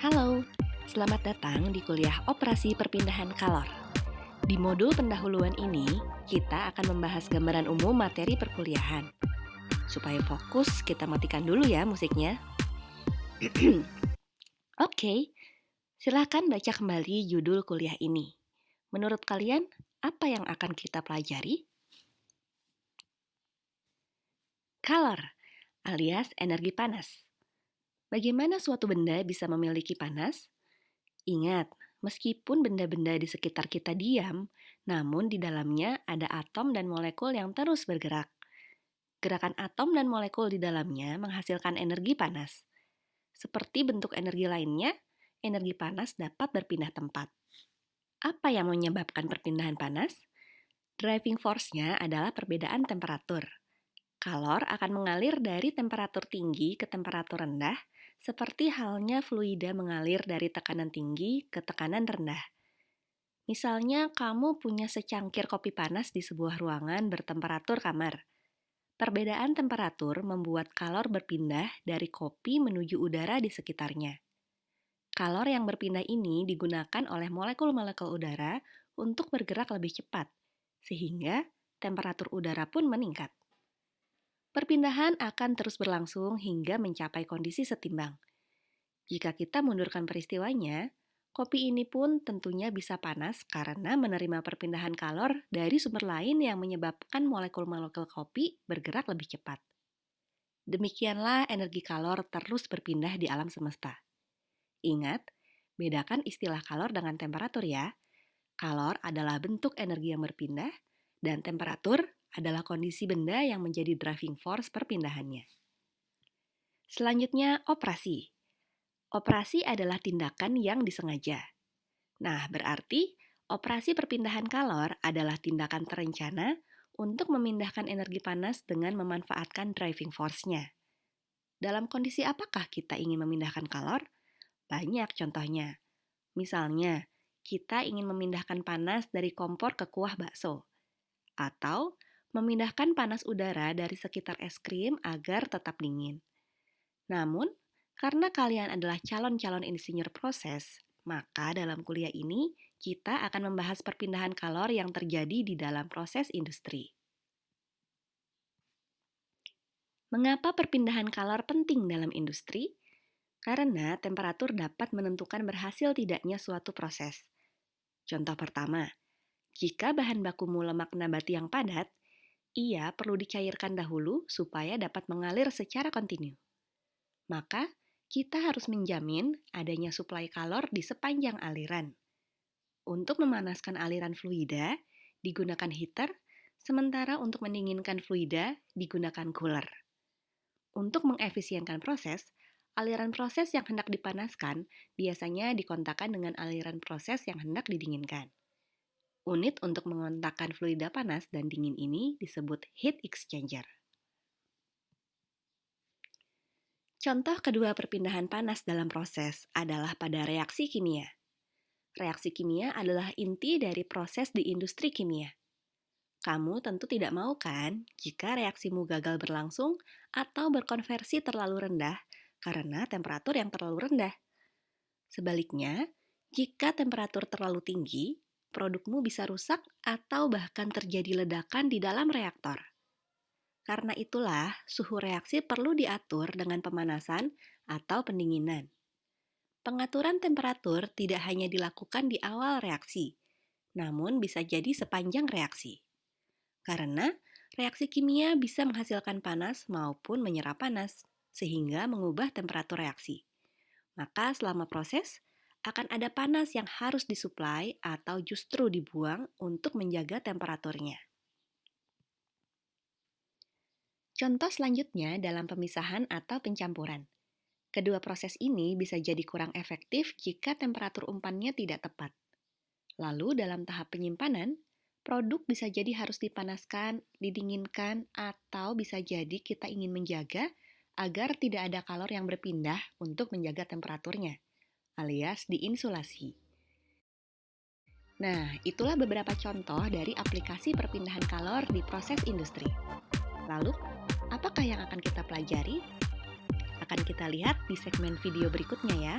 Halo, selamat datang di kuliah Operasi Perpindahan Kalor. Di modul pendahuluan ini, kita akan membahas gambaran umum materi perkuliahan. Supaya fokus, kita matikan dulu ya musiknya. Oke, silakan baca kembali judul kuliah ini. Menurut kalian, apa yang akan kita pelajari? Kalor, alias energi panas. Bagaimana suatu benda bisa memiliki panas? Ingat, meskipun benda-benda di sekitar kita diam, namun di dalamnya ada atom dan molekul yang terus bergerak. Gerakan atom dan molekul di dalamnya menghasilkan energi panas. Seperti bentuk energi lainnya, energi panas dapat berpindah tempat. Apa yang menyebabkan perpindahan panas? Driving force-nya adalah perbedaan temperatur. Kalor akan mengalir dari temperatur tinggi ke temperatur rendah, seperti halnya fluida mengalir dari tekanan tinggi ke tekanan rendah. Misalnya, kamu punya secangkir kopi panas di sebuah ruangan bertemperatur kamar. Perbedaan temperatur membuat kalor berpindah dari kopi menuju udara di sekitarnya. Kalor yang berpindah ini digunakan oleh molekul-molekul udara untuk bergerak lebih cepat, sehingga temperatur udara pun meningkat. Perpindahan akan terus berlangsung hingga mencapai kondisi setimbang. Jika kita mundurkan peristiwanya, kopi ini pun tentunya bisa panas karena menerima perpindahan kalor dari sumber lain yang menyebabkan molekul-molekul kopi bergerak lebih cepat. Demikianlah energi kalor terus berpindah di alam semesta. Ingat, bedakan istilah kalor dengan temperatur ya. Kalor adalah bentuk energi yang berpindah, dan temperatur adalah kondisi benda yang menjadi driving force perpindahannya. Selanjutnya, operasi. Operasi adalah tindakan yang disengaja. Nah, berarti operasi perpindahan kalor adalah tindakan terencana untuk memindahkan energi panas dengan memanfaatkan driving force-nya. Dalam kondisi apakah kita ingin memindahkan kalor? Banyak contohnya. Misalnya, kita ingin memindahkan panas dari kompor ke kuah bakso. Atau memindahkan panas udara dari sekitar es krim agar tetap dingin. Namun, karena kalian adalah calon-calon insinyur proses, maka dalam kuliah ini kita akan membahas perpindahan kalor yang terjadi di dalam proses industri. Mengapa perpindahan kalor penting dalam industri? Karena temperatur dapat menentukan berhasil tidaknya suatu proses. Contoh pertama, jika bahan bakumu lemak nabati yang padat, ia perlu dicairkan dahulu supaya dapat mengalir secara kontinu. Maka, kita harus menjamin adanya suplai kalor di sepanjang aliran. Untuk memanaskan aliran fluida, digunakan heater, sementara untuk mendinginkan fluida, digunakan cooler. Untuk mengefisienkan proses, aliran proses yang hendak dipanaskan biasanya dikontakkan dengan aliran proses yang hendak didinginkan. Unit untuk mengontakkan fluida panas dan dingin ini disebut heat exchanger. Contoh kedua perpindahan panas dalam proses adalah pada reaksi kimia. Reaksi kimia adalah inti dari proses di industri kimia. Kamu tentu tidak mau kan jika reaksimu gagal berlangsung atau berkonversi terlalu rendah karena temperatur yang terlalu rendah. Sebaliknya, jika temperatur terlalu tinggi, produkmu bisa rusak atau bahkan terjadi ledakan di dalam reaktor. Karena itulah, suhu reaksi perlu diatur dengan pemanasan atau pendinginan. Pengaturan temperatur tidak hanya dilakukan di awal reaksi, namun bisa jadi sepanjang reaksi. Karena reaksi kimia bisa menghasilkan panas maupun menyerap panas, sehingga mengubah temperatur reaksi. Maka selama proses, akan ada panas yang harus disuplai atau justru dibuang untuk menjaga temperaturnya. Contoh selanjutnya dalam pemisahan atau pencampuran. Kedua proses ini bisa jadi kurang efektif jika temperatur umpannya tidak tepat. Lalu dalam tahap penyimpanan, produk bisa jadi harus dipanaskan, didinginkan, atau bisa jadi kita ingin menjaga agar tidak ada kalor yang berpindah untuk menjaga temperaturnya, alias diinsulasi. Nah, itulah beberapa contoh dari aplikasi perpindahan kalor di proses industri. Lalu, apakah yang akan kita pelajari? Akan kita lihat di segmen video berikutnya ya.